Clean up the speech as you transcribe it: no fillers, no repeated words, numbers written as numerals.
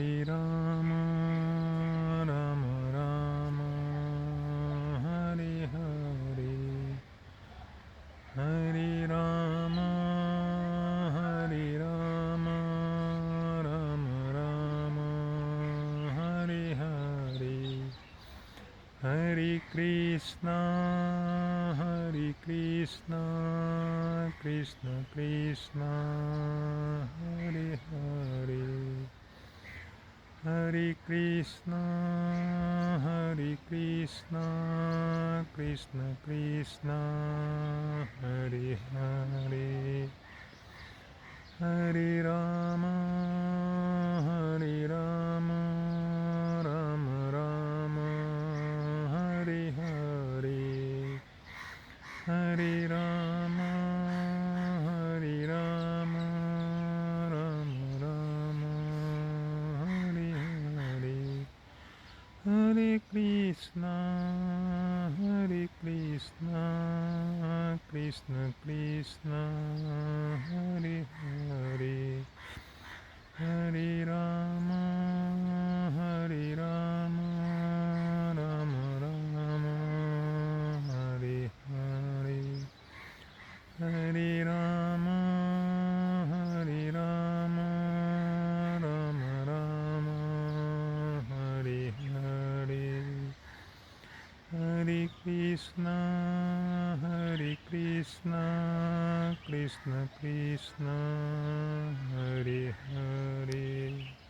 Hare Rama, Rama Rama, Hare Hare, Hare Rama, Hare Rama, Rama Rama, Hare Hare, Hare Krishna, Hare Krishna, Krishna Krishna, Hare Hare, Hare Krishna, Hare Krishna, Krishna Krishna, Hare Hare, Hare Rama, Hare Rama, Rama Rama, Hare Hare, Hare Rama, Hare Rama, Rama Rama, Hare Hare, Hare Krishna, Hare Krishna, Krishna Krishna, Hare Hare, Hare Rama, Hare Rama, Rama Rama, Hare Hare, Hare Rama, Hare Rama, Rama Rama, Hare Hare, Hare Krishna, Hare Krishna, Krishna Krishna, Hare Hare.